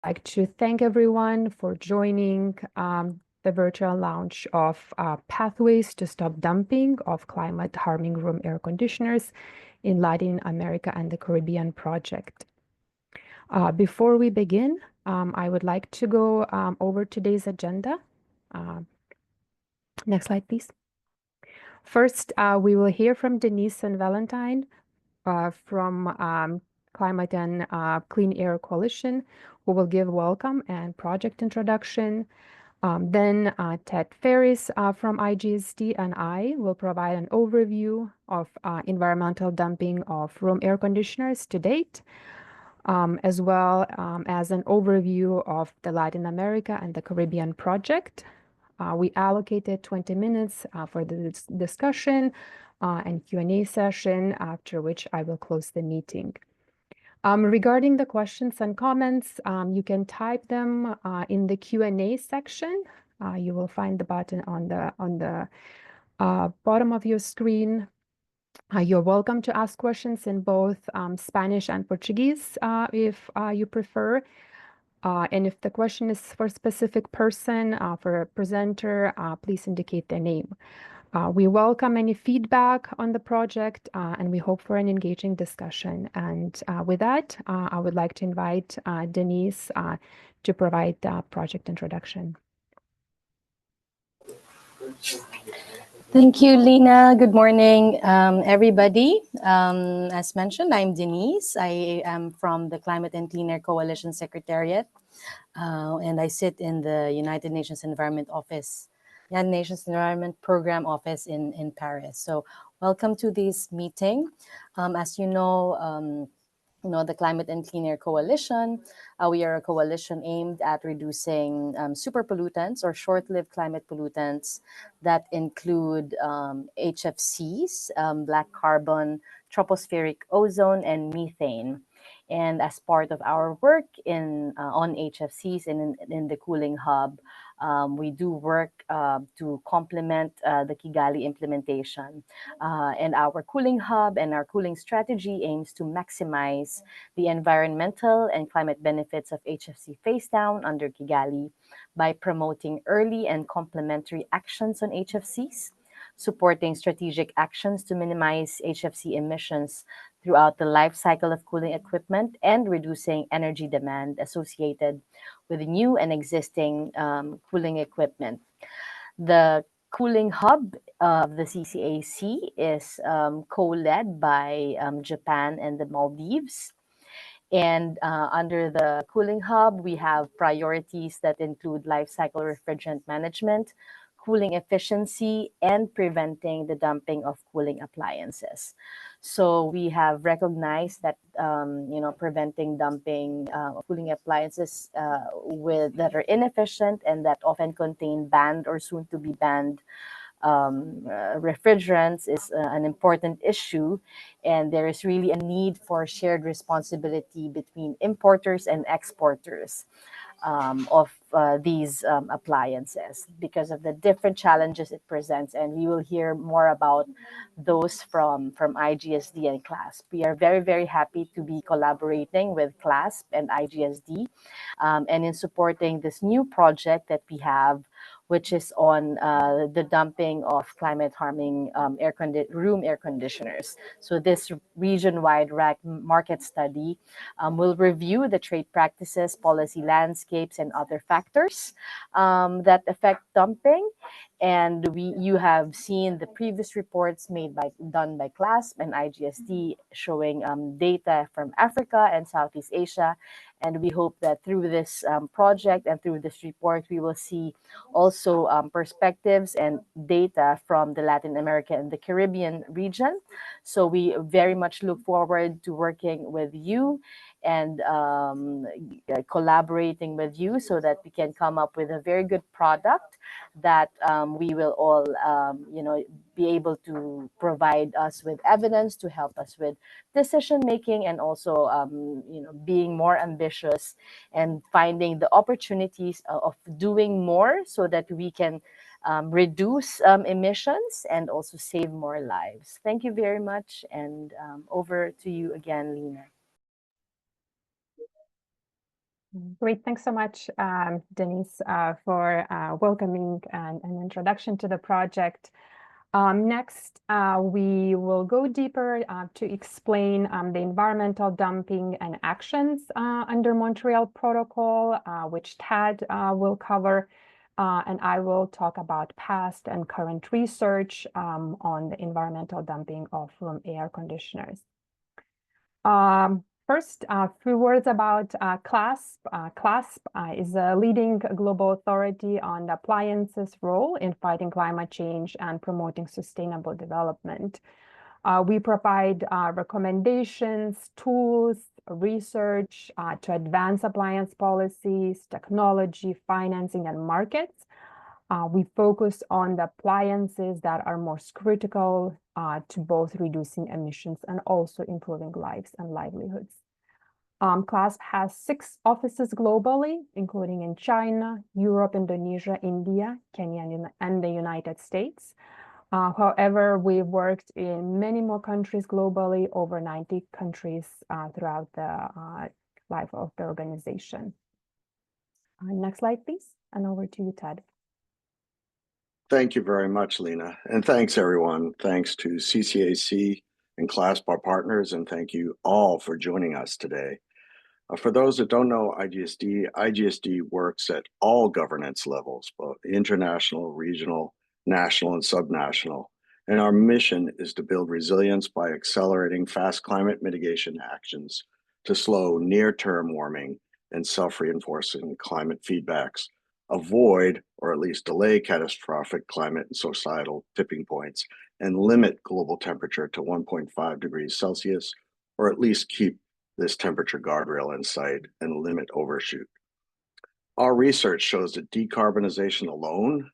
like to thank everyone for joining the virtual launch of Pathways to Stop Dumping of Climate-Harming Room Air Conditioners in Latin America and the Caribbean project. Before we begin, I would like to go over today's agenda. Next slide, please. First, we will hear from Denise and Valentine from Climate and Clean Air Coalition, who will give welcome and project introduction. Then Ted Ferris from IGSD and I will provide an overview of environmental dumping of room air conditioners to date, as well as an overview of the Latin America and the Caribbean project. We allocated 20 minutes for the discussion and Q&A session, after which I will close the meeting. Regarding the questions and comments, you can type them in the Q&A section. You will find the button on the bottom of your screen. You're welcome to ask questions in both Spanish and Portuguese if you prefer. And if the question is for a specific person, for a presenter, please indicate their name. We welcome any feedback on the project and we hope for an engaging discussion. And with that, I would like to invite Denise to provide the project introduction. Thank you, Lena. Good morning, everybody. As mentioned, I'm Denise. I am from the Climate and Clean Air Coalition Secretariat, and I sit in the United Nations Environment Office, United Nations Environment Program Office in Paris. So welcome to this meeting. As you know, the Climate and Clean Air Coalition, we are a coalition aimed at reducing super pollutants or short-lived climate pollutants that include HFCs, black carbon, tropospheric ozone, and methane. And as part of our work on HFCs and in the cooling hub, we do work to complement the Kigali implementation. And our cooling hub and our cooling strategy aims to maximize the environmental and climate benefits of HFC phase down under Kigali by promoting early and complementary actions on HFCs, supporting strategic actions to minimize HFC emissions throughout the life cycle of cooling equipment, and reducing energy demand associated with new and existing cooling equipment. The cooling hub of the CCAC is co-led by Japan and the Maldives. And under the cooling hub, we have priorities that include life cycle refrigerant management, cooling efficiency, and preventing the dumping of cooling appliances. So we have recognized that preventing dumping cooling appliances that are inefficient and that often contain banned or soon to be banned refrigerants is an important issue, and there is really a need for shared responsibility between importers and exporters of these appliances because of the different challenges it presents. And we will hear more about those from IGSD and CLASP. We are very, very happy to be collaborating with CLASP and IGSD and in supporting this new project that we have, which is on the dumping of climate-harming room air conditioners. So this region-wide market study will review the trade practices, policy landscapes, and other factors that affect dumping. And you have seen the previous reports done by CLASP and IGSD showing data from Africa and Southeast Asia. And we hope that through this project and through this report, we will see also perspectives and data from the Latin America and the Caribbean region. So we very much look forward to working with you and collaborating with you so that we can come up with a very good product that we will all, be able to provide us with evidence to help us with decision making, and also, being more ambitious and finding the opportunities of doing more so that we can reduce emissions and also save more lives. Thank you very much, and over to you again, Lena. Great. Thanks so much, Denise, for welcoming and an introduction to the project. Next, we will go deeper to explain the environmental dumping and actions under Montreal Protocol, which Tad will cover, and I will talk about past and current research on the environmental dumping of room air conditioners. First, a few words about CLASP. CLASP is a leading global authority on appliances' role in fighting climate change and promoting sustainable development. We provide recommendations, tools, research to advance appliance policies, technology, financing, and markets. We focus on the appliances that are most critical to both reducing emissions and also improving lives and livelihoods. CLASP has 6 offices globally, including in China, Europe, Indonesia, India, Kenya, and the United States. However, we've worked in many more countries globally, over 90 countries throughout the life of the organization. Next slide, please, and over to you, Ted. Thank you very much, Lena. And thanks, everyone. Thanks to CCAC and CLASP, our partners, and thank you all for joining us today. For those that don't know IGSD works at all governance levels, both international, regional, national, and subnational. And our mission is to build resilience by accelerating fast climate mitigation actions to slow near-term warming and self-reinforcing climate feedbacks, avoid or at least delay catastrophic climate and societal tipping points, and limit global temperature to 1.5 degrees Celsius, or at least keep this temperature guardrail in sight and limit overshoot. Our research shows that decarbonization alone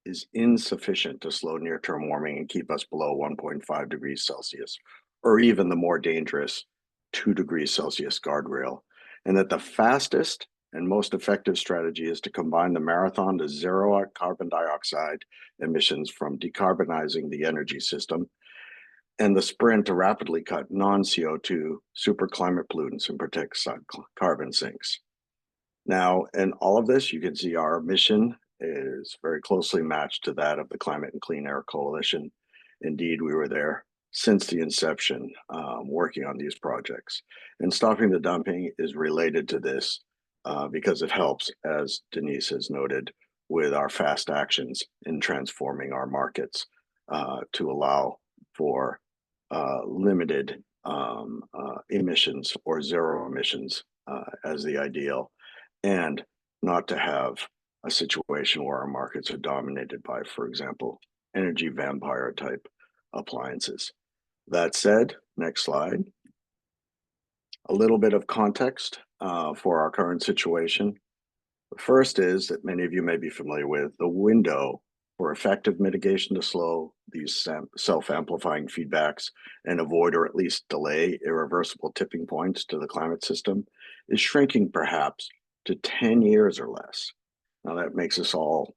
is insufficient to slow near-term warming and keep us below 1.5 degrees Celsius, or even the more dangerous 2 degrees Celsius guardrail, and that the fastest and most effective strategy is to combine the marathon to zero carbon dioxide emissions from decarbonizing the energy system and the sprint to rapidly cut non-CO2 super climate pollutants and protect carbon sinks. Now, in all of this, you can see our mission is very closely matched to that of the Climate and Clean Air Coalition. Indeed, we were there since the inception, working on these projects. And stopping the dumping is related to this because it helps, as Denise has noted, with our fast actions in transforming our markets to allow for limited emissions or zero emissions as the ideal, and not to have a situation where our markets are dominated by, for example, energy vampire type appliances. That said, next slide. A little bit of context for our current situation. The first is that many of you may be familiar with the window for effective mitigation to slow these self-amplifying feedbacks and avoid or at least delay irreversible tipping points to the climate system is shrinking perhaps to 10 years or less. Now that makes us all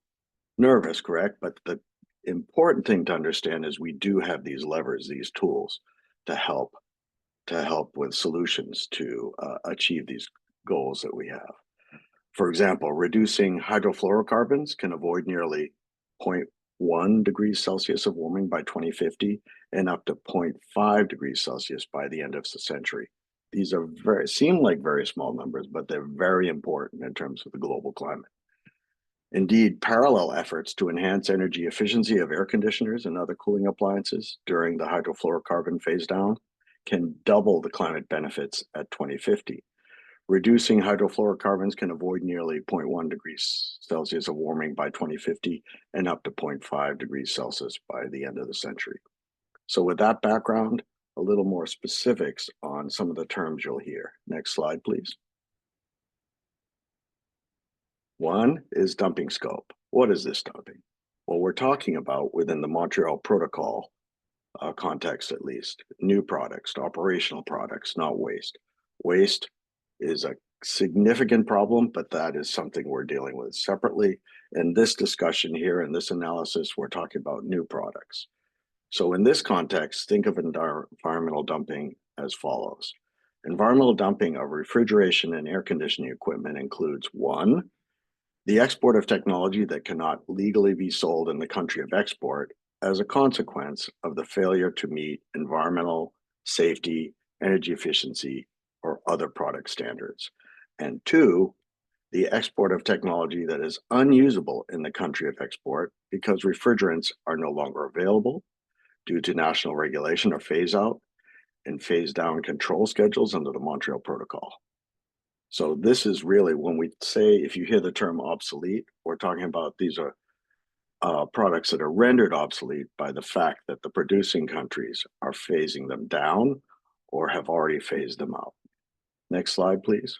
nervous, correct? But the important thing to understand is we do have these levers, these tools to help with solutions to achieve these goals that we have. For example, reducing hydrofluorocarbons can avoid nearly 0.1 degrees Celsius of warming by 2050 and up to 0.5 degrees Celsius by the end of the century. These are seem like very small numbers, but they're very important in terms of the global climate. Indeed, parallel efforts to enhance energy efficiency of air conditioners and other cooling appliances during the hydrofluorocarbon phase down can double the climate benefits at 2050. Reducing hydrofluorocarbons can avoid nearly 0.1 degrees Celsius of warming by 2050 and up to 0.5 degrees Celsius by the end of the century. So with that background, a little more specifics on some of the terms you'll hear. Next slide, please. One is dumping scope. What is this dumping? Well, we're talking about within the Montreal Protocol context, at least, new products, operational products, not waste. Waste is a significant problem, but that is something we're dealing with separately. In this discussion here, in this analysis, we're talking about new products. So in this context, think of environmental dumping as follows. Environmental dumping of refrigeration and air conditioning equipment includes 1, the export of technology that cannot legally be sold in the country of export as a consequence of the failure to meet environmental, safety, energy efficiency, or other product standards. And 2, the export of technology that is unusable in the country of export because refrigerants are no longer available due to national regulation or phase out and phase down control schedules under the Montreal Protocol. So this is really when we say, if you hear the term obsolete, we're talking about these are products that are rendered obsolete by the fact that the producing countries are phasing them down or have already phased them out. Next slide, please.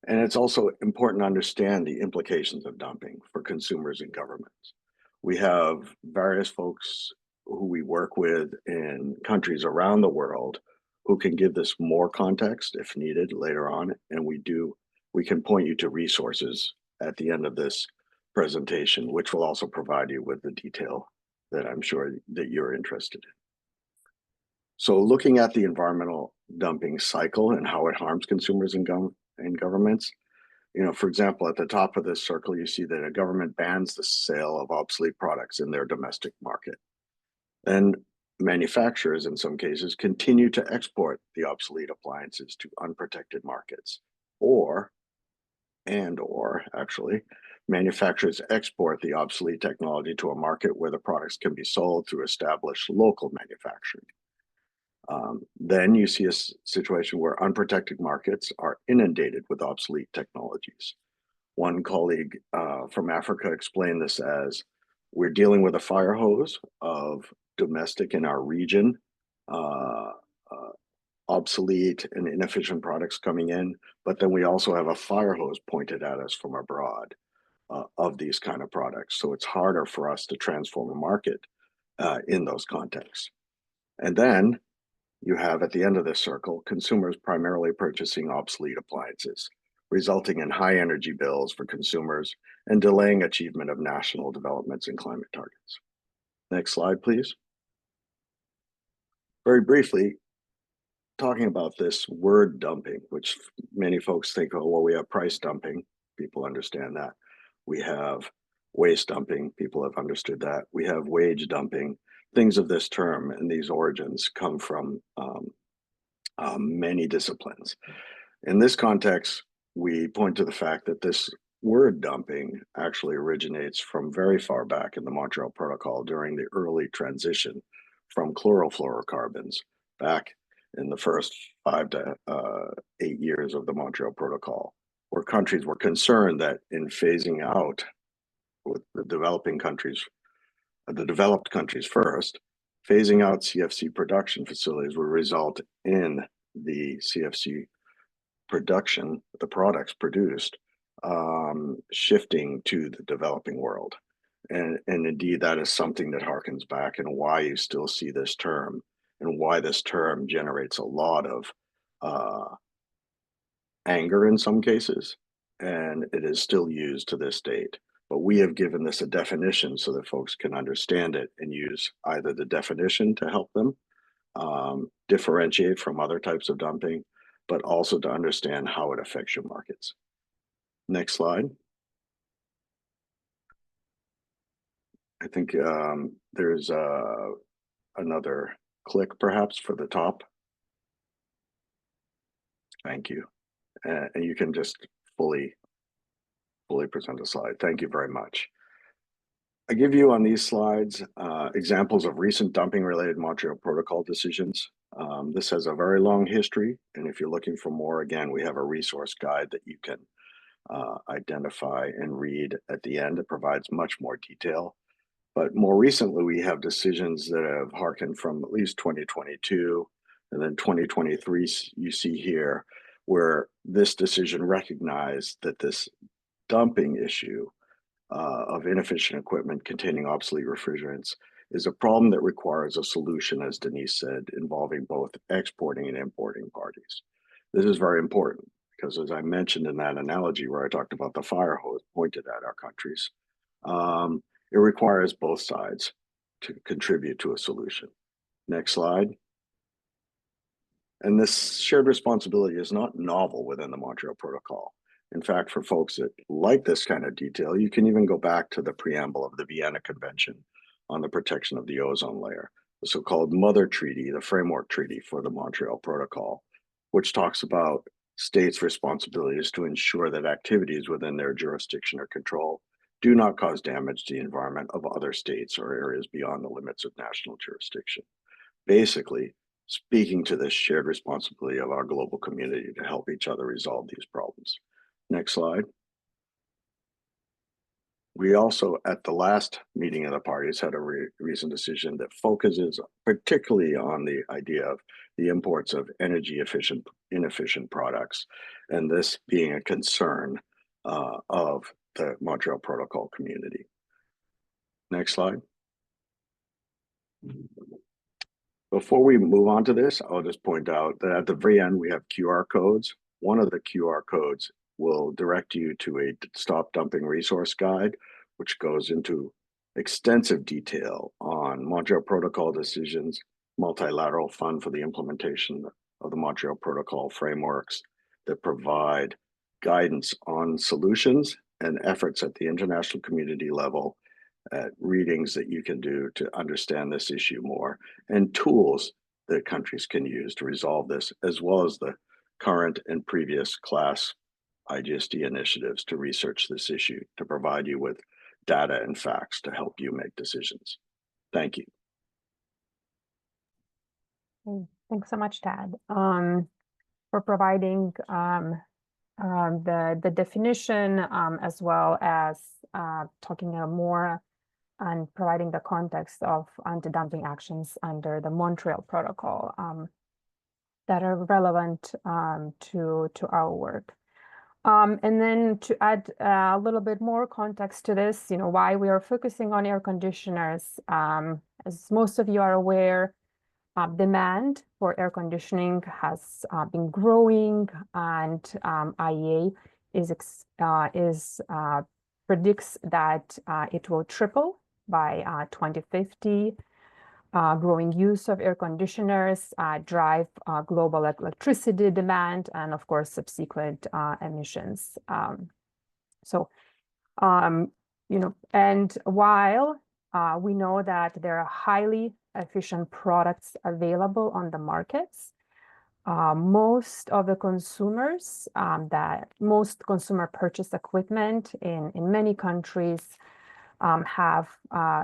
And it's also important to understand the implications of dumping for consumers and governments. We have various folks who we work with in countries around the world who can give this more context if needed later on. And we can point you to resources at the end of this presentation, which will also provide you with the detail that I'm sure that you're interested in. So looking at the environmental dumping cycle and how it harms consumers and governments, for example, at the top of this circle, you see that a government bans the sale of obsolete products in their domestic market. And manufacturers, in some cases, continue to export the obsolete appliances to unprotected markets. Or actually, manufacturers export the obsolete technology to a market where the products can be sold through established local manufacturing. Then you see a situation where unprotected markets are inundated with obsolete technologies. One colleague from Africa explained this as, we're dealing with a fire hose of domestic in our region, obsolete and inefficient products coming in, but then we also have a fire hose pointed at us from abroad of these kind of products. So it's harder for us to transform a market in those contexts. And then you have at the end of this circle, consumers primarily purchasing obsolete appliances, resulting in high energy bills for consumers and delaying achievement of national developments and climate targets. Next slide, please. Very briefly, talking about this word dumping, which many folks think, oh, well, we have price dumping. People understand that. We have waste dumping. People have understood that. We have wage dumping. Things of this term and these origins come from many disciplines. In this context, we point to the fact that this word dumping actually originates from very far back in the Montreal Protocol during the early transition from chlorofluorocarbons back in the first 5 to 8 years of the Montreal Protocol, where countries were concerned that in phasing out with the developed countries first, phasing out CFC production facilities would result in the CFC production, the products produced, shifting to the developing world. And indeed, that is something that harkens back and why you still see this term and why this term generates a lot of anger in some cases, and it is still used to this date. But we have given this a definition so that folks can understand it and use either the definition to help them differentiate from other types of dumping, but also to understand how it affects your markets. Next slide. I think there's another click perhaps for the top. Thank you. And you can just fully present a slide. Thank you very much. I give you on these slides examples of recent dumping related Montreal Protocol decisions. This has a very long history, and if you're looking for more, again, we have a resource guide that you can identify and read at the end. It provides much more detail. But more recently, we have decisions that have harkened from at least 2022 and then 2023, you see here, where this decision recognized that this dumping issue of inefficient equipment containing obsolete refrigerants is a problem that requires a solution, as Denise said, involving both exporting and importing parties. This is very important because, as I mentioned in that analogy where I talked about the fire hose pointed at our countries, it requires both sides to contribute to a solution. Next slide. And this shared responsibility is not novel within the Montreal Protocol. In fact, for folks that like this kind of detail, you can even go back to the preamble of the Vienna Convention on the Protection of the Ozone Layer, the so-called Mother Treaty, the framework treaty for the Montreal Protocol, which talks about states' responsibilities to ensure that activities within their jurisdiction or control do not cause damage to the environment of other states or areas beyond the limits of national jurisdiction. Basically, speaking to this shared responsibility of our global community to help each other resolve these problems. Next slide. We also, at the last meeting of the parties, had a recent decision that focuses particularly on the idea of the imports of energy inefficient products, and this being a concern of the Montreal Protocol community. Next slide. Before we move on to this, I'll just point out that at the very end, we have QR codes. One of the QR codes will direct you to a stop dumping resource guide, which goes into extensive detail on Montreal Protocol decisions, multilateral fund for the implementation of the Montreal Protocol frameworks that provide guidance on solutions and efforts at the international community level, at readings that you can do to understand this issue more, and tools that countries can use to resolve this, as well as the current and previous class IGSD initiatives to research this issue, to provide you with data and facts to help you make decisions. Thank you. Thanks so much, Tad, for providing the definition as well as talking more and providing the context of anti-dumping actions under the Montreal Protocol that are relevant to our work. And then to add a little bit more context to this, why we are focusing on air conditioners. As most of you are aware, demand for air conditioning has been growing, and IEA predicts that it will triple by 2050. Growing use of air conditioners drive global electricity demand and, of course, subsequent emissions. And while we know that there are highly efficient products available on the markets, most of the consumers, most consumer purchase equipment in many countries have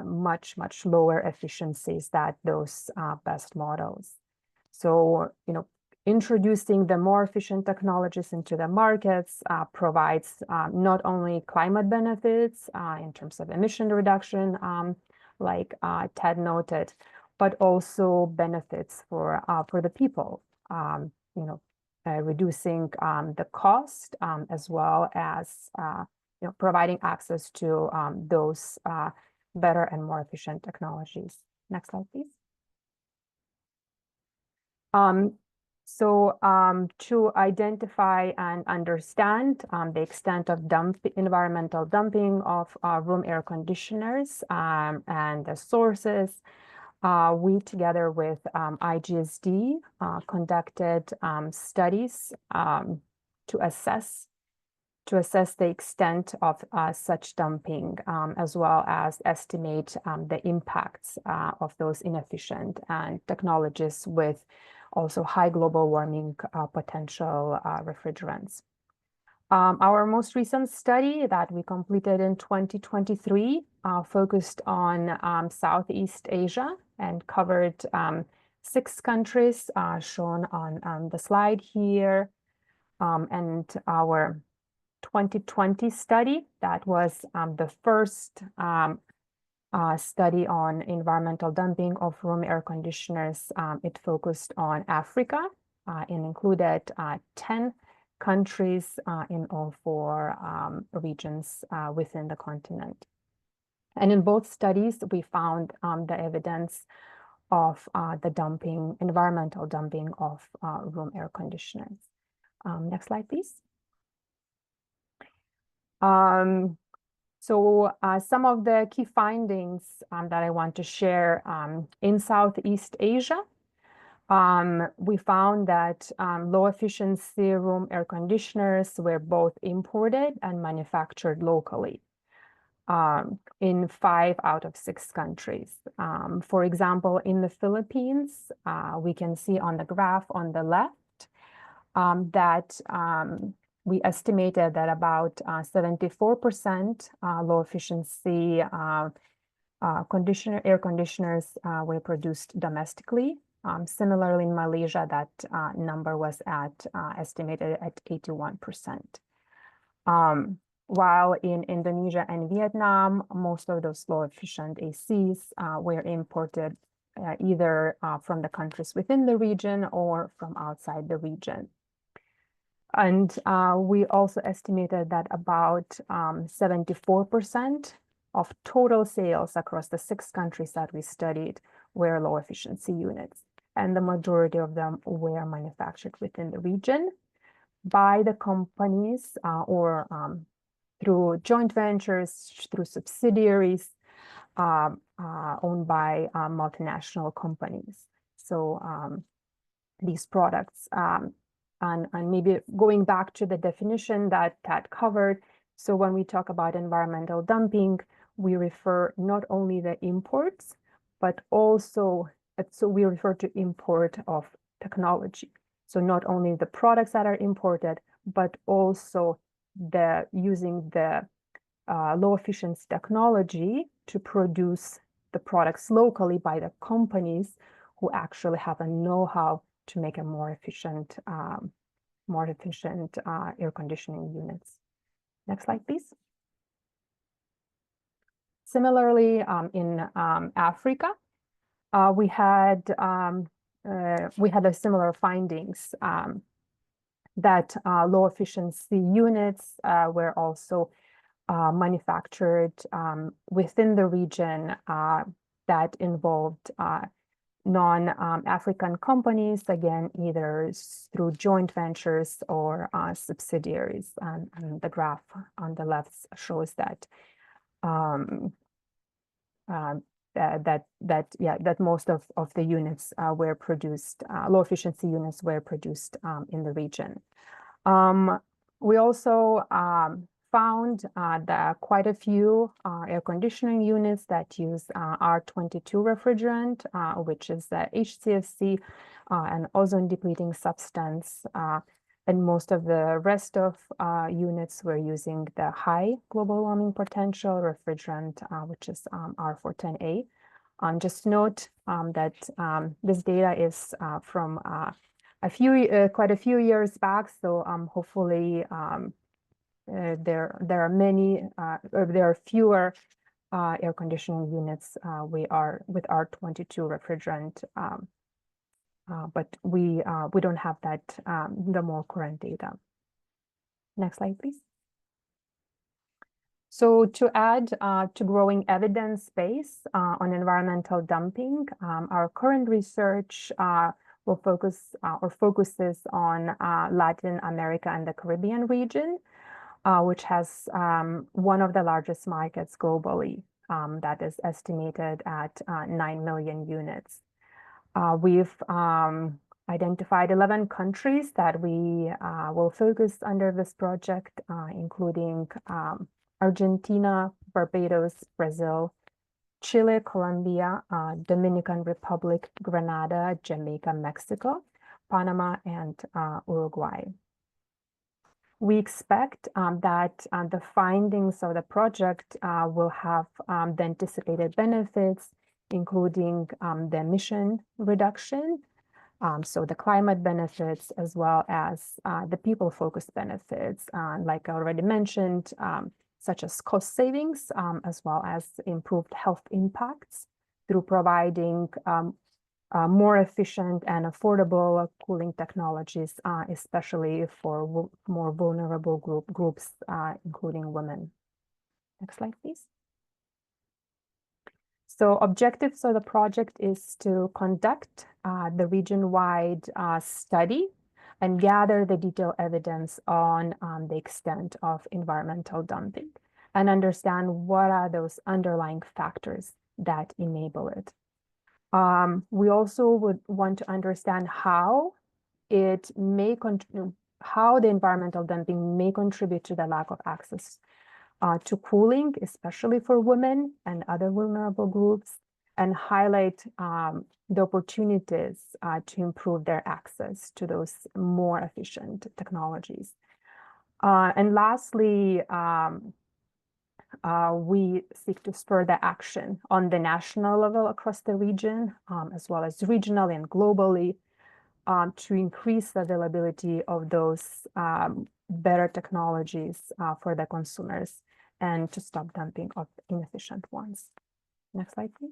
much lower efficiencies than those best models. So, introducing the more efficient technologies into the markets provides not only climate benefits in terms of emission reduction, like Ted noted, but also benefits for the people, reducing the cost as well as providing access to those better and more efficient technologies. Next slide, please. To identify and understand the extent of environmental dumping of room air conditioners and the sources, we, together with IGSD, conducted studies to assess the extent of such dumping, as well as estimate the impacts of those inefficient and technologies with also high global warming potential refrigerants. Our most recent study that we completed in 2023 focused on Southeast Asia and covered 6 countries shown on the slide here. And our 2020 study, that was the first study on environmental dumping of room air conditioners. It focused on Africa and included 10 countries in all 4 regions within the continent. And in both studies, we found the evidence of the environmental dumping of room air conditioners. Next slide, please. Some of the key findings that I want to share in Southeast Asia, We found that low efficiency room air conditioners were both imported and manufactured locally in 5 out of 6 countries. For example, in the Philippines, we can see on the graph on the left that we estimated that about 74% low efficiency air conditioners were produced domestically. Similarly, in Malaysia, that number was estimated at 81%. While in Indonesia and Vietnam, most of those low-efficient ACs were imported either from the countries within the region or from outside the region. And we also estimated that about 74% of total sales across the 6 countries that we studied were low-efficiency units, and the majority of them were manufactured within the region by the companies or through joint ventures, through subsidiaries owned by multinational companies. So these products, and maybe going back to the definition that covered, so when we talk about environmental dumping, we refer not only the imports, but also, so we refer to import of technology. So not only the products that are imported, but also using the low efficiency technology to produce the products locally by the companies who actually have a know-how to make a more efficient air conditioning units. Next slide, please. Similarly, in Africa, we had a similar findings that low efficiency units were also manufactured within the region that involved non-African companies, again, either through joint ventures or subsidiaries. And the graph on the left shows that that most of the units were produced, low efficiency units were produced in the region. We also found that quite a few air conditioning units that use R22 refrigerant, which is the HCFC, an ozone depleting substance. And most of the rest of units were using the high global warming potential refrigerant, which is R410A. Just note that this data is from quite a few years back, so hopefully there are fewer air conditioning units with R22 refrigerant, but we don't have that the more current data. Next slide, please. So to add to growing evidence base on environmental dumping, our current research will focuses on Latin America and the Caribbean region, which has one of the largest markets globally, that is estimated at 9 million units. We've identified 11 countries that we will focus under this project, including Argentina, Barbados, Brazil, Chile, Colombia, Dominican Republic, Grenada, Jamaica, Mexico, Panama, and Uruguay. We expect that the findings of the project will have the anticipated benefits, including the emission reduction, so the climate benefits, as well as the people-focused benefits, like I already mentioned, such as cost savings, as well as improved health impacts through providing more efficient and affordable cooling technologies, especially for more vulnerable groups, including women. Next slide, please. So objectives of the project is to conduct the region-wide study and gather the detailed evidence on the extent of environmental dumping and understand what are those underlying factors that enable it. We also would want to understand how it may how the environmental dumping may contribute to the lack of access to cooling, especially for women and other vulnerable groups, and highlight the opportunities to improve their access to those more efficient technologies. And lastly, we seek to spur the action on the national level across the region, as well as regionally and globally, to increase the availability of those better technologies for the consumers and to stop dumping of inefficient ones. Next slide, please.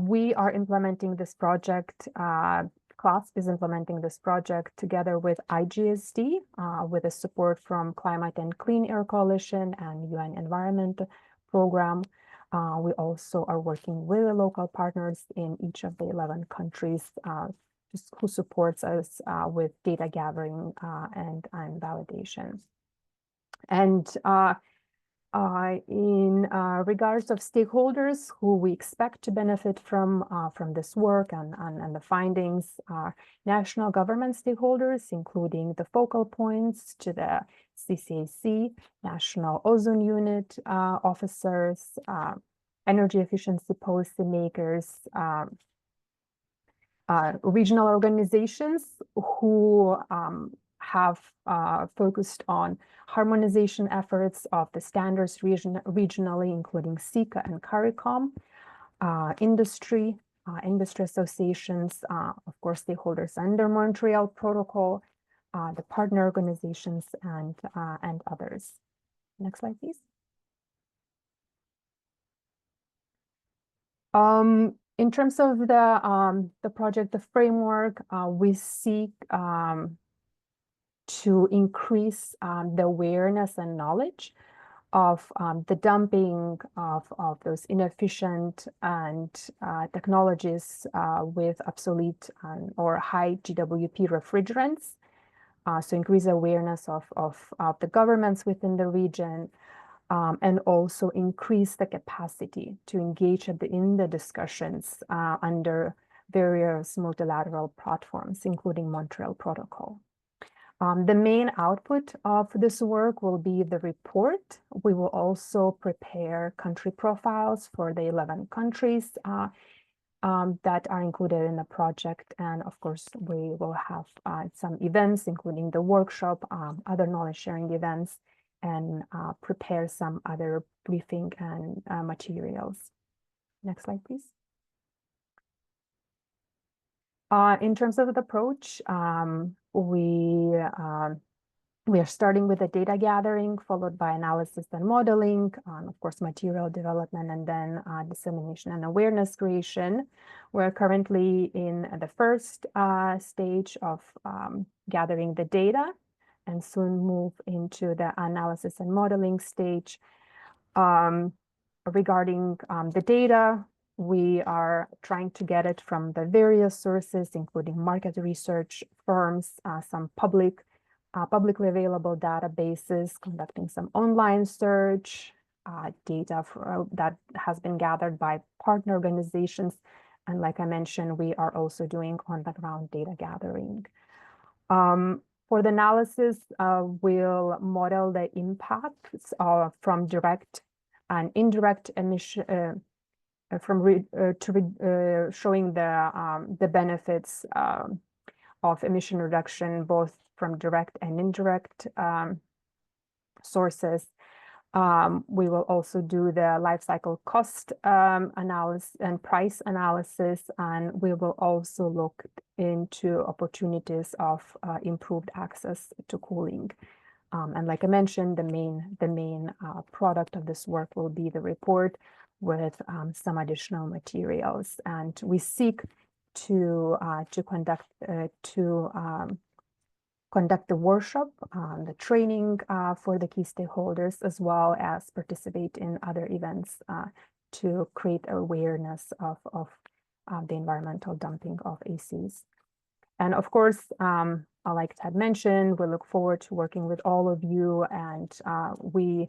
We are implementing this project. CLASP is implementing this project together with IGSD, with the support from Climate and Clean Air Coalition and UN Environment Program. We also are working with the local partners in each of the 11 countries who supports us with data gathering and validation. And in regards of stakeholders who we expect to benefit from this work and the findings, national government stakeholders, including the focal points to the CCAC, National Ozone Unit officers, energy efficiency policymakers, regional organizations who have focused on harmonization efforts of the standards regionally, including SICA and CARICOM, industry associations, of course, stakeholders under Montreal Protocol, the partner organizations, and others. Next slide, please. In terms of the project, the framework, we seek to increase the awareness and knowledge of the dumping of those inefficient and technologies with obsolete or high GWP refrigerants. So increase awareness of the governments within the region, and also increase the capacity to engage in the discussions under various multilateral platforms, including Montreal Protocol. The main output of this work will be the report. We will also prepare country profiles for the 11 countries that are included in the project. And of course, we will have some events, including the workshop, other knowledge sharing events, and prepare some other briefing and materials. Next slide, please. In terms of the approach, we are starting with the data gathering, followed by analysis and modeling, of course, material development, and then dissemination and awareness creation. We're currently in the first stage of gathering the data, and soon move into the analysis and modeling stage. Regarding the data, we are trying to get it from the various sources, including market research firms, some publicly available databases, conducting some online search, data that has been gathered by partner organizations. And like I mentioned, we are also doing on-the-ground data gathering. For the analysis, we'll model the impacts from direct and indirect emission, showing the benefits of emission reduction, both from direct and indirect sources. We will also do the life cycle cost analysis and price analysis, and we will also look into opportunities of improved access to cooling. And like I mentioned, the main product of this work will be the report with some additional materials. And we seek to conduct the workshop, the training for the key stakeholders, as well as participate in other events to create awareness of the environmental dumping of ACs. And of course, like Ted mentioned, we look forward to working with all of you, and we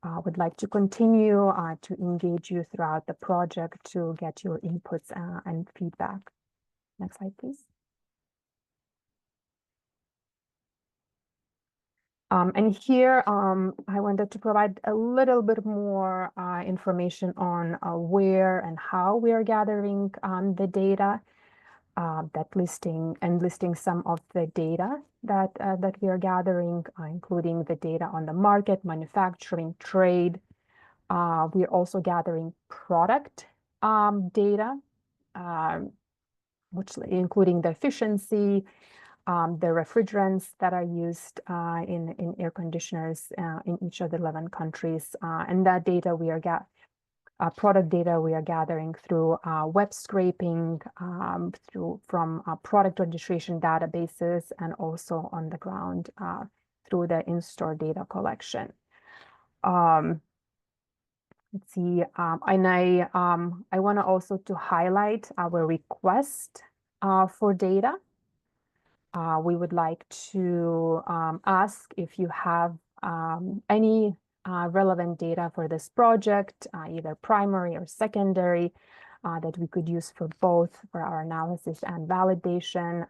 would like to continue to engage you throughout the project to get your inputs and feedback. Next slide, please. And here, I wanted to provide a little bit more information on where and how we are gathering the data, listing some of the data that we are gathering, including the data on the market, manufacturing, trade. We are also gathering product data, which including the efficiency, the refrigerants that are used in air conditioners in each of the 11 countries. And that data product data we are gathering through web scraping, from product registration databases, and also on the ground through the in-store data collection. Let's see, and I want to also to highlight our request for data. We would like to ask if you have any relevant data for this project, either primary or secondary, that we could use for both for our analysis and validation.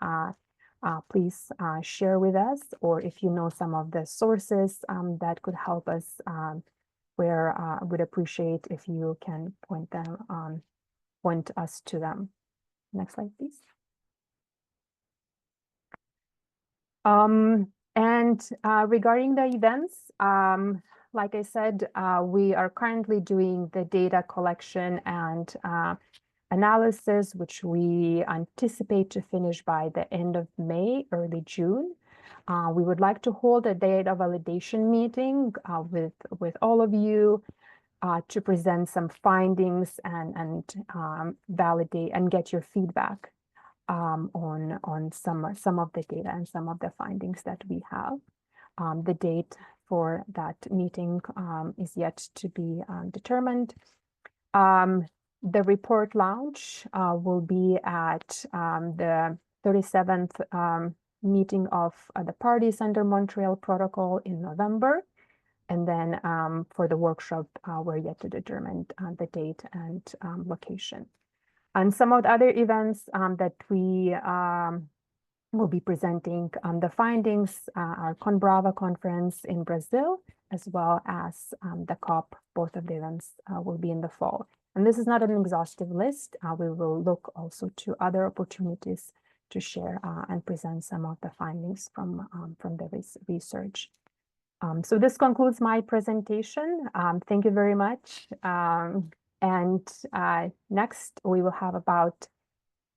Please share with us, or if you know some of the sources that could help us, where I would appreciate if you can point us to them. Next slide, please. Regarding the events, like I said, we are currently doing the data collection and analysis, which we anticipate to finish by the end of May, early June. We would like to hold a data validation meeting with all of you to present some findings and validate and get your feedback on some of the data and some of the findings that we have. The date for that meeting is yet to be determined. The report launch will be at the 37th meeting of the parties under Montreal Protocol in November. And then for the workshop, we're yet to determine the date and location. And some of the other events that we will be presenting the findings, our Conbrava conference in Brazil, as well as the COP. Both of the events will be in the fall. And this is not an exhaustive list. We will look also to other opportunities to share and present some of the findings from the research. So this concludes my presentation. Thank you very much. And next, we will have about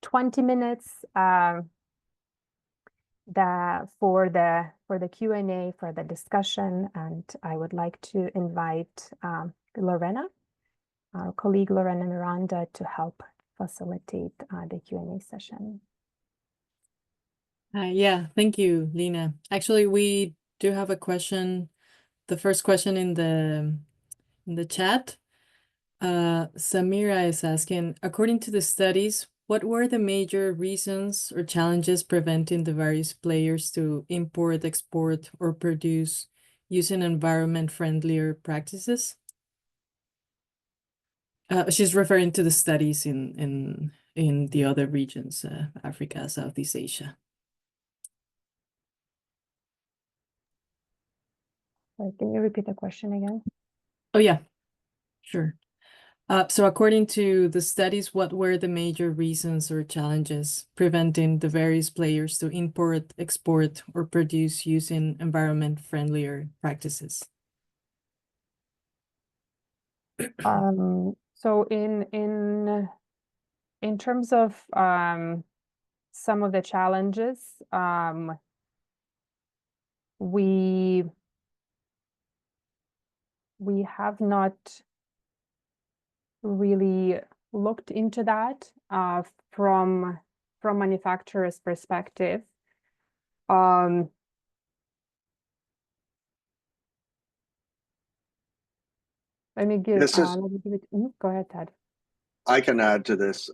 20 minutes for the Q&A, for the discussion. And I would like to invite Lorena, our colleague Lorena Miranda, to help facilitate the Q&A session. Yeah, thank you, Lina. Actually, we do have a question. The first question in the chat. Samira is asking, according to the studies, what were the major reasons or challenges preventing the various players to import, export, or produce using environment-friendlier practices? She's referring to the studies in the other regions, Africa, Southeast Asia. Can you repeat the question again? Oh, yeah, sure. So according to the studies, what were the major reasons or challenges preventing the various players to import, export, or produce using environment-friendlier practices? So in terms of some of the challenges, we have not really looked into that from manufacturer's perspective. Let me give it. Go ahead, Ted. I can add to this.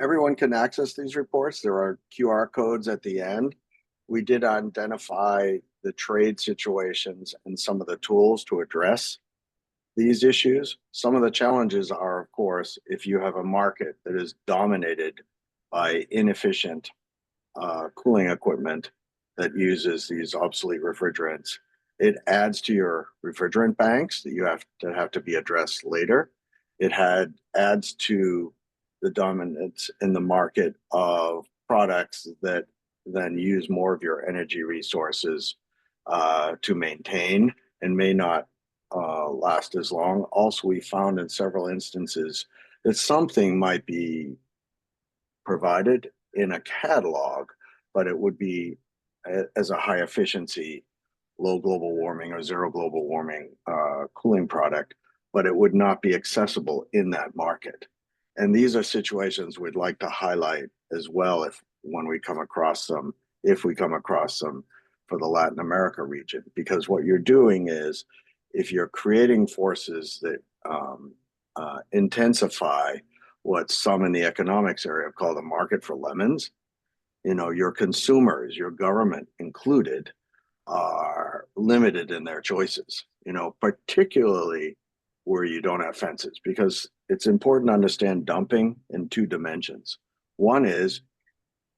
Everyone can access these reports. There are QR codes at the end. We did identify the trade situations and some of the tools to address these issues. Some of the challenges are, of course, if you have a market that is dominated by inefficient cooling equipment that uses these obsolete refrigerants, it adds to your refrigerant banks that you have to be addressed later. It adds to the dominance in the market of products that then use more of your energy resources to maintain and may not last as long. Also, we found in several instances that something might be provided in a catalog, but it would be as a high efficiency, low global warming or zero global warming cooling product, but it would not be accessible in that market. And these are situations we'd like to highlight as well when we come across them, if we come across them for the Latin America region, because what you're doing is if you're creating forces that intensify what some in the economics area call the market for lemons, your consumers, your government included, are limited in their choices, particularly where you don't have fences, because it's important to understand dumping in two dimensions. One is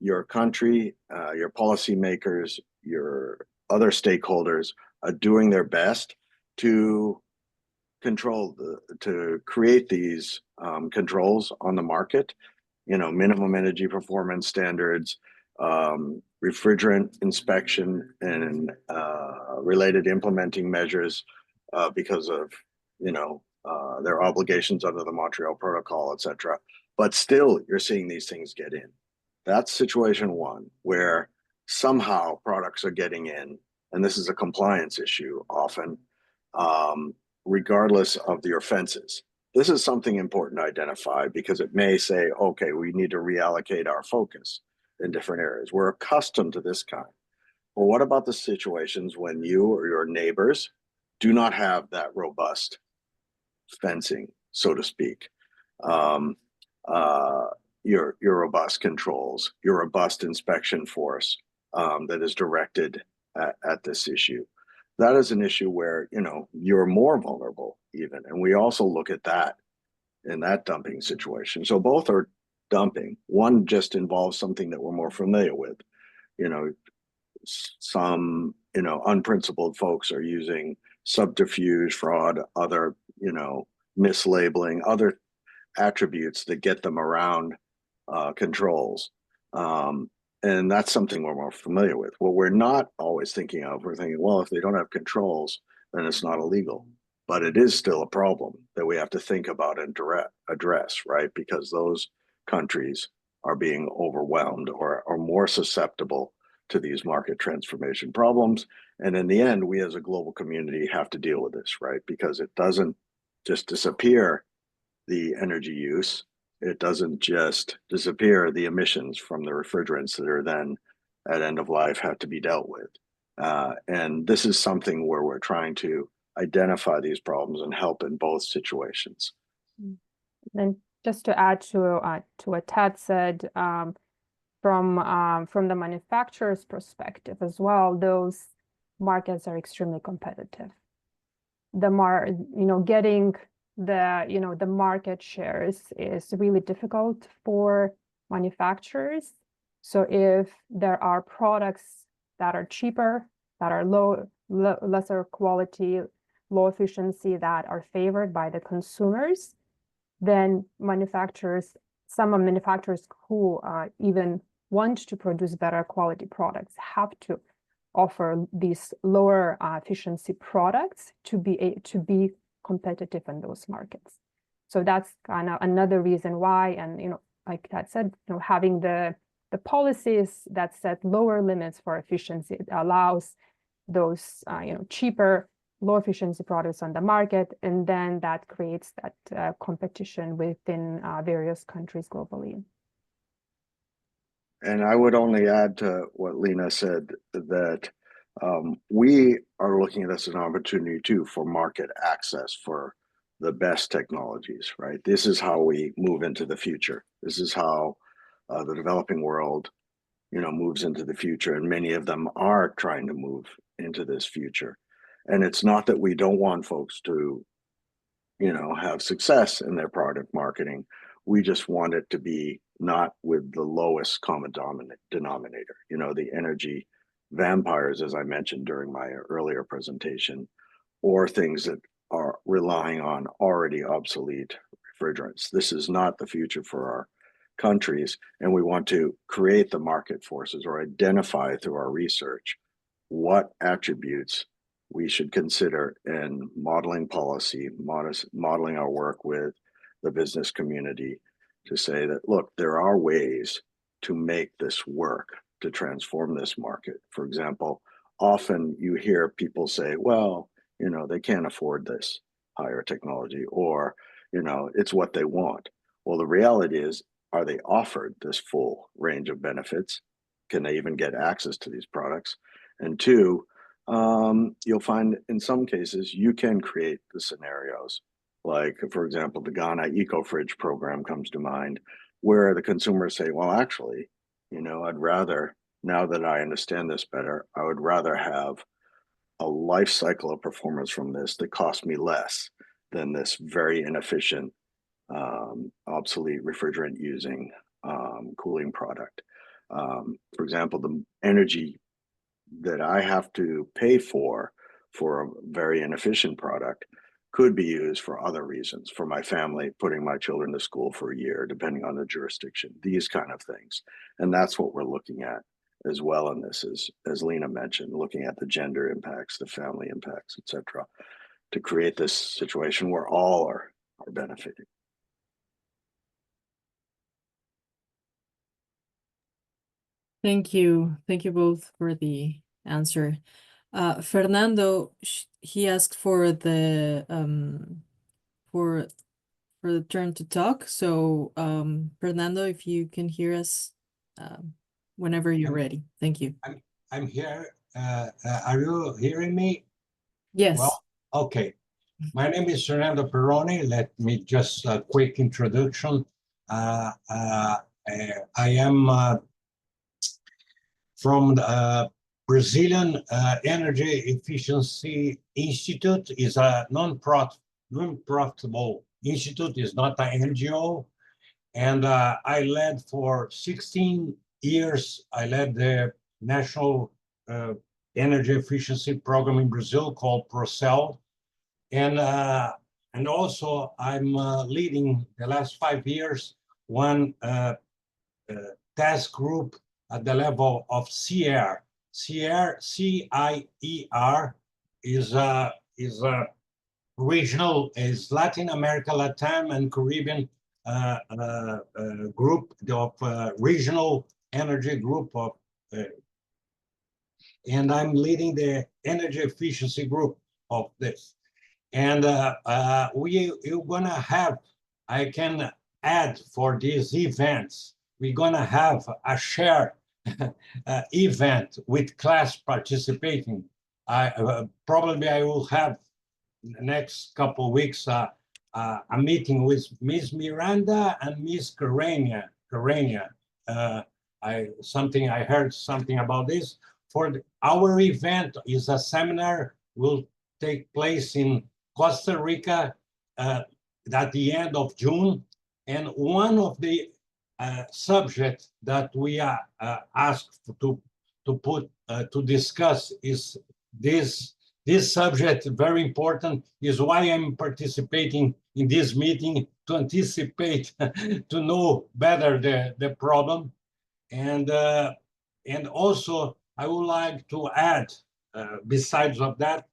your country, your policymakers, your other stakeholders are doing their best to create these controls on the market, minimum energy performance standards, refrigerant inspection and related implementing measures because of their obligations under the Montreal Protocol, etc. But still, you're seeing these things get in. That's situation one, where somehow products are getting in, and this is a compliance issue often, regardless of the offenses. This is something important to identify because it may say, okay, we need to reallocate our focus in different areas. We're accustomed to this kind. Well, what about the situations when you or your neighbors do not have that robust fencing, so to speak, your robust controls, your robust inspection force that is directed at this issue? That is an issue where, you're more vulnerable even. And we also look at that in that dumping situation. So both are dumping. One just involves something that we're more familiar with. Some, unprincipled folks are using subterfuge, fraud, other, mislabeling, other attributes that get them around controls. And that's something we're more familiar with. What we're not always thinking of, we're thinking, well, if they don't have controls, then it's not illegal. But it is still a problem that we have to think about and address, right? Because those countries are being overwhelmed or are more susceptible to these market transformation problems. And in the end, we as a global community have to deal with this, right? Because it doesn't just disappear the energy use. It doesn't just disappear the emissions from the refrigerants that are then at end of life have to be dealt with. And this is something where we're trying to identify these problems and help in both situations. And just to add to what Ted said, from the manufacturer's perspective as well, those markets are extremely competitive. Getting the market shares is really difficult for manufacturers. So if there are products that are cheaper, that are lesser quality, low efficiency, that are favored by the consumers, then some manufacturers who even want to produce better quality products have to offer these lower efficiency products to be competitive in those markets. So that's kind of another reason why, and like Ted said, having the policies that set lower limits for efficiency, it allows those cheaper, low efficiency products on the market, and then that creates that competition within various countries globally. And I would only add to what Lena said that we are looking at this as an opportunity too for market access for the best technologies, right? This is how we move into the future. This is how the developing world, moves into the future. And many of them are trying to move into this future. And it's not that we don't want folks to, have success in their product marketing. We just want it to be not with the lowest common denominator, the energy vampires, as I mentioned during my earlier presentation, or things that are relying on already obsolete refrigerants. This is not the future for our countries, and we want to create the market forces or identify through our research what attributes we should consider in modeling policy, modeling our work with the business community to say that, look, there are ways to make this work, to transform this market. For example, often you hear people say, well, they can't afford this higher technology, or, it's what they want. Well, the reality is, are they offered this full range of benefits? Can they even get access to these products? And two, you'll find in some cases you can create the scenarios. Like, for example, the Ghana Eco Fridge program comes to mind, where the consumers say, well, actually, I'd rather, now that I understand this better, I would rather have a life cycle of performance from this that costs me less than this very inefficient, obsolete refrigerant using cooling product. For example, the energy that I have to pay for a very inefficient product could be used for other reasons, for my family, putting my children to school for a year, depending on the jurisdiction, these kind of things. And that's what we're looking at as well in this, as Lena mentioned, looking at the gender impacts, the family impacts, et cetera, to create this situation where all are benefiting. Thank you. Thank you both for the answer. Fernando, he asked for the for the turn to talk. So Fernando, if you can hear us whenever you're ready. Thank you. I'm here. Are you hearing me? Yes. Well, okay. My name is Fernando Perrone. Let me just a quick introduction. I am from the Brazilian Energy Efficiency Institute. Is a non-profitable institute, is not an NGO. And I led for 16 years, I led the National Energy Efficiency Program in Brazil called Procel. And also I'm leading the last 5 years one task group at the level of CIER. CIER, C-I-E-R, is a regional, is Latin America, Latam, and Caribbean group of regional energy group of, and I'm leading the energy efficiency group of this. And we're gonna have, I can add for these events, we're gonna have a share event with class participating. Probably I will have next couple of weeks a meeting with Ms. Miranda and Ms. Carenia. I heard something about this. Our event is a seminar, will take place in Costa Rica at the end of June. And one of the subjects that we are asked to discuss is this subject, very important, is why I'm participating in this meeting, to anticipate, to know better the problem. And also, I would like to add, besides of that,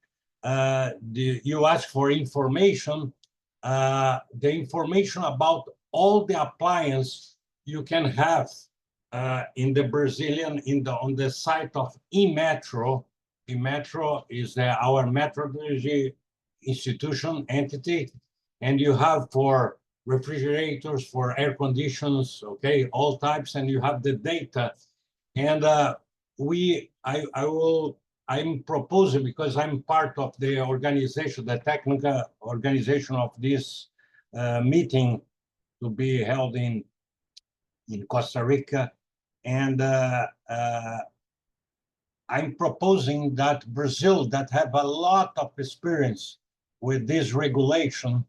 you asked for information, the information about all the appliances you can have in the Brazilian, on the site of eMetro. eMetro is our metrology institution entity, and you have for refrigerators, for air conditioners, okay, all types, and you have the data. And I'm proposing, because I'm part of the organization, the technical organization of this meeting to be held in Costa Rica. And I'm proposing that Brazil, that have a lot of experience with this regulation,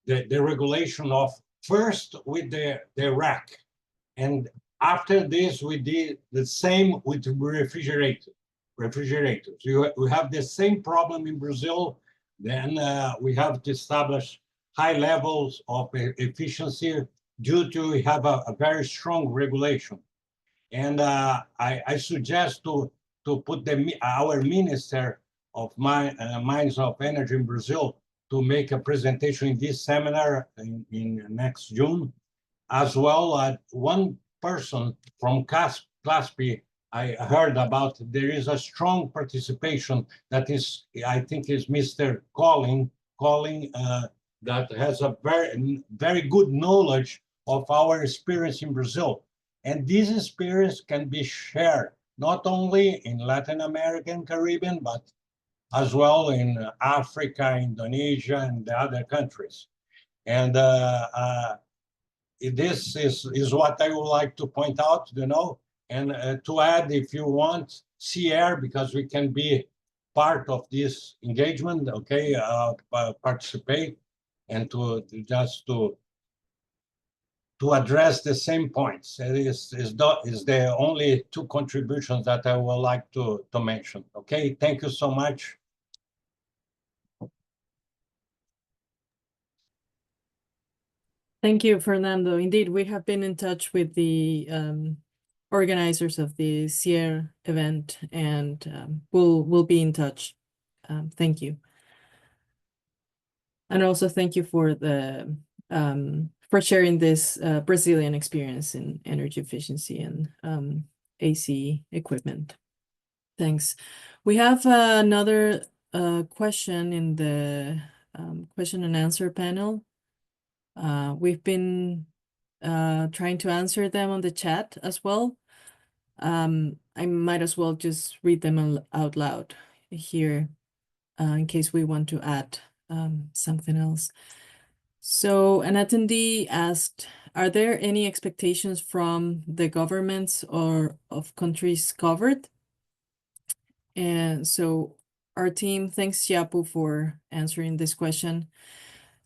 the regulation of first with the LAC, and after this we did the same with refrigerators. We have the same problem in Brazil. Then we have to establish high levels of efficiency due to we have a very strong regulation. And I suggest to put our Minister of Mines of Energy in Brazil to make a presentation in this seminar in next June, as well as one person from CLASP. I heard about there is a strong participation that is, I think is Mr. Colling, that has a very good knowledge of our experience in Brazil. And this experience can be shared not only in Latin America and Caribbean, but as well in Africa, Indonesia, and the other countries. And this is what I would like to point out, and to add, if you want, CR, because we can be part of this engagement, okay, participate, and to just to address the same points. It is the only two contributions that I would like to mention. Okay, thank you so much. Thank you, Fernando. Indeed, we have been in touch with the organizers of the Sierra event, and we'll be in touch. Thank you. And also thank you for the for sharing this Brazilian experience in energy efficiency and AC equipment. Thanks. We have another question in the question and answer panel. We've been trying to answer them on the chat as well. I might as well just read them out loud here in case we want to add something else. So an attendee asked, are there any expectations from the governments or of countries covered? And so our team thanks Xiapu for answering this question.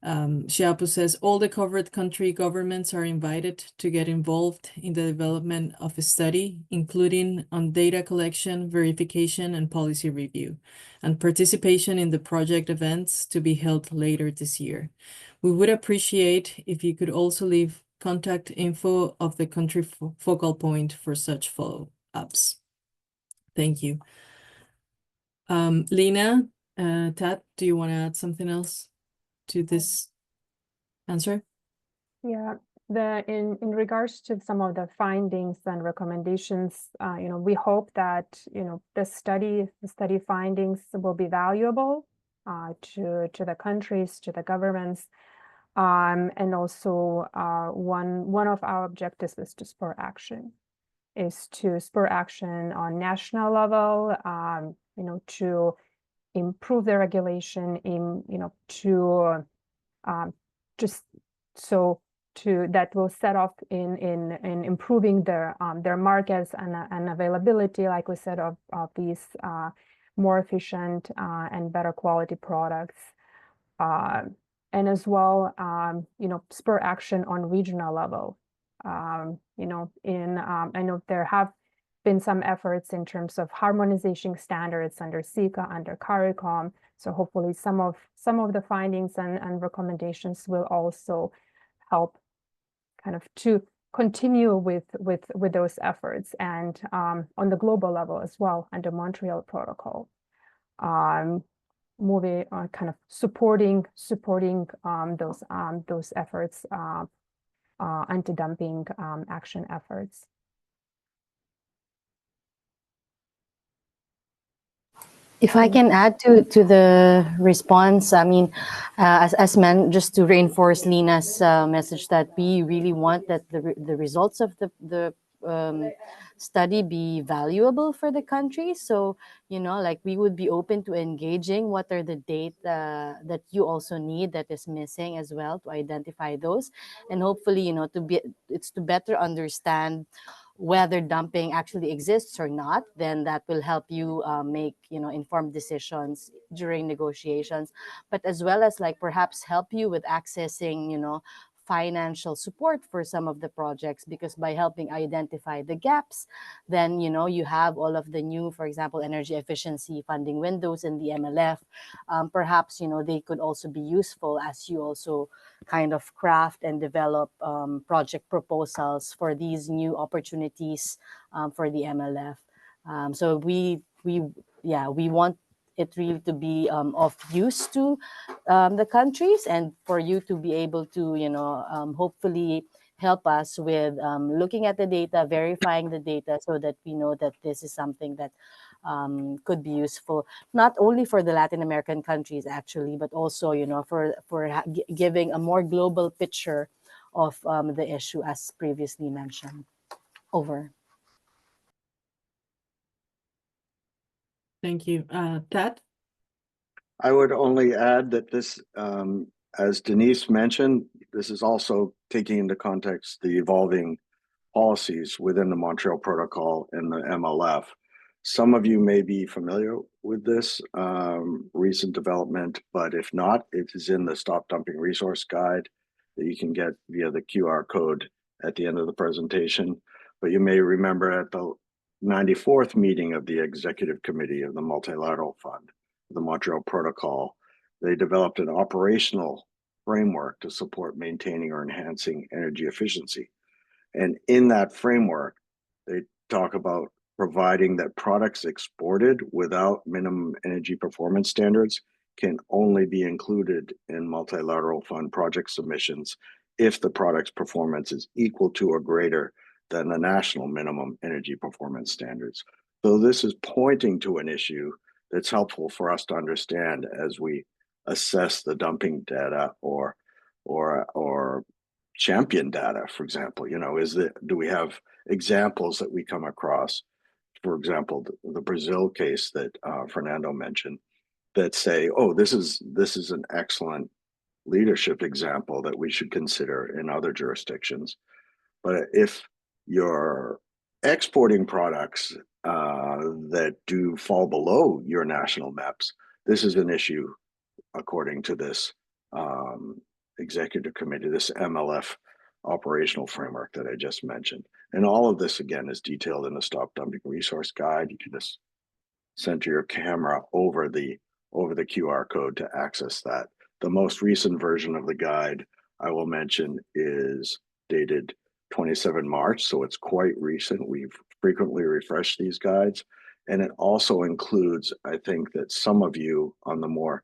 Xiapu says all the covered country governments are invited to get involved in the development of a study, including on data collection, verification, and policy review, and participation in the project events to be held later this year. We would appreciate if you could also leave contact info of the country focal point for such follow-ups. Thank you. Lena, Tat, do you want to add something else to this answer? Yeah, in regards to some of the findings and recommendations, we hope that the study findings will be valuable to the countries, to the governments, and also one of our objectives is to spur action on national level, to improve the regulation that will set off in improving their markets and availability, like we said, of these more efficient and better quality products, and as well, spur action on regional level. I know there have been some efforts in terms of harmonization standards under SICA, under CARICOM. So hopefully some of the findings and recommendations will also help kind of to continue with those efforts, and on the global level as well under Montreal Protocol, moving kind of supporting those efforts, anti-dumping action efforts. If I can add to the response, I mean, as meant, just to reinforce Lina's message that we really want that the results of the study be valuable for the country. So, like we would be open to engaging what are the data that you also need that is missing as well, to identify those, and hopefully, to better understand whether dumping actually exists or not, then that will help you make, informed decisions during negotiations, but as well as like perhaps help you with accessing, financial support for some of the projects, because by helping identify the gaps, then, you have all of the new, for example, energy efficiency funding windows in the MLF. Perhaps, they could also be useful as you also kind of craft and develop project proposals for these new opportunities for the MLF. So we want it really to be of use to the countries, and for you to be able to, hopefully help us with looking at the data, verifying the data, so that we know that this is something that could be useful, not only for the Latin American countries actually, but also, for giving a more global picture of the issue as previously mentioned. Over. Thank you. Pat? I would only add that this, as Denise mentioned, this is also taking into context the evolving policies within the Montreal Protocol and the MLF. Some of you may be familiar with this recent development, but if not, it is in the Stop Dumping Resource Guide that you can get via the QR code at the end of the presentation. But you may remember at the 94th meeting of the Executive Committee of the Multilateral Fund, the Montreal Protocol, they developed an operational framework to support maintaining or enhancing energy efficiency. And in that framework, they talk about providing that products exported without minimum energy performance standards can only be included in multilateral fund project submissions if the product's performance is equal to or greater than the national minimum energy performance standards. So this is pointing to an issue that's helpful for us to understand as we assess the dumping data or champion data, for example. Do we have examples that we come across, for example, the Brazil case that Fernando mentioned, that say, oh, this is an excellent leadership example that we should consider in other jurisdictions. But if you're exporting products that do fall below your national MEPs, this is an issue according to this executive committee, this MLF operational framework that I just mentioned. And all of this, again, is detailed in the Stop Dumping Resource Guide. You can just center your camera over the QR code to access that. The most recent version of the guide, I will mention, is dated 27 March, so it's quite recent. We've frequently refreshed these guides. And it also includes, I think that some of you on the more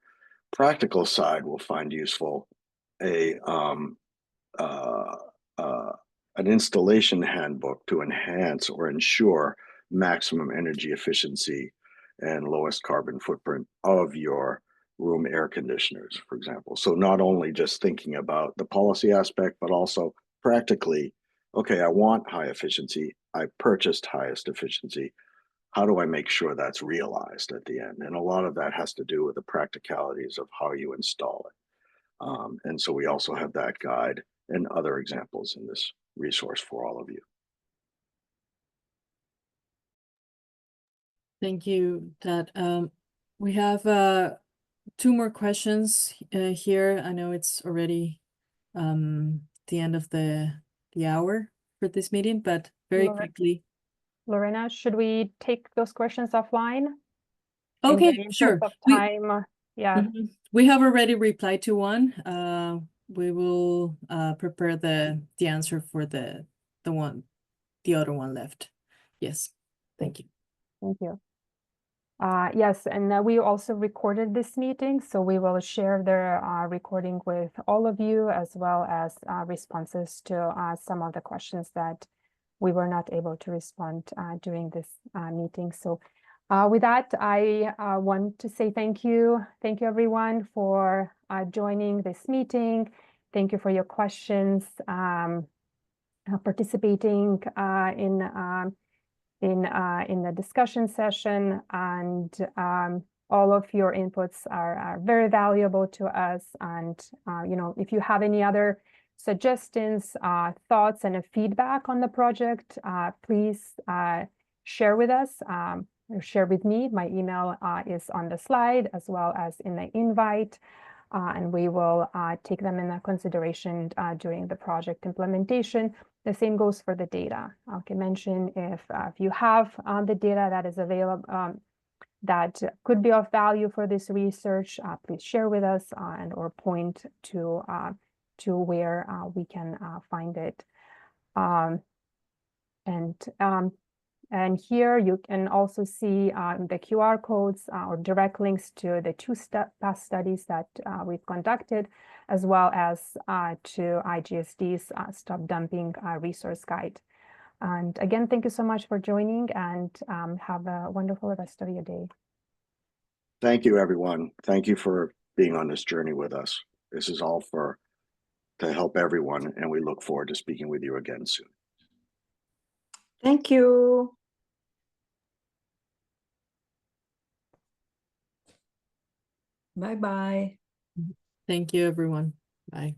practical side will find useful an installation handbook to enhance or ensure maximum energy efficiency and lowest carbon footprint of your room air conditioners, for example. So not only just thinking about the policy aspect, but also practically, okay, I want high efficiency. I purchased highest efficiency. How do I make sure that's realized at the end? And a lot of that has to do with the practicalities of how you install it. And so we also have that guide and other examples in this resource for all of you. Thank you, Tad. We have 2 more questions here. I know it's already the end of the hour for this meeting, but very quickly. Lorena, should we take those questions offline? Okay, sure. Of time, yeah. We have already replied to one. We will prepare the answer for the other one left. Yes, thank you. Thank you. Yes, and we also recorded this meeting, so we will share the recording with all of you, as well as responses to some of the questions that we were not able to respond during this meeting. So with that, I want to say thank you. Thank you, everyone, for joining this meeting. Thank you for your questions, participating in the discussion session, and all of your inputs are very valuable to us. And if you have any other suggestions, thoughts, and feedback on the project, please share with us or share with me. My email is on the slide as well as in the invite, and we will take them into consideration during the project implementation. The same goes for the data. I can mention if you have the data that is available that could be of value for this research, please share with us and or point to where we can find it. And here you can also see the QR codes or direct links to the two past studies that we've conducted, as well as to IGSD's Stop Dumping resource guide. And again, thank you so much for joining, and have a wonderful rest of your day. Thank you, everyone. Thank you for being on this journey with us. This is all to help everyone, and we look forward to speaking with you again soon. Thank you. Bye-bye. Thank you, everyone. Bye.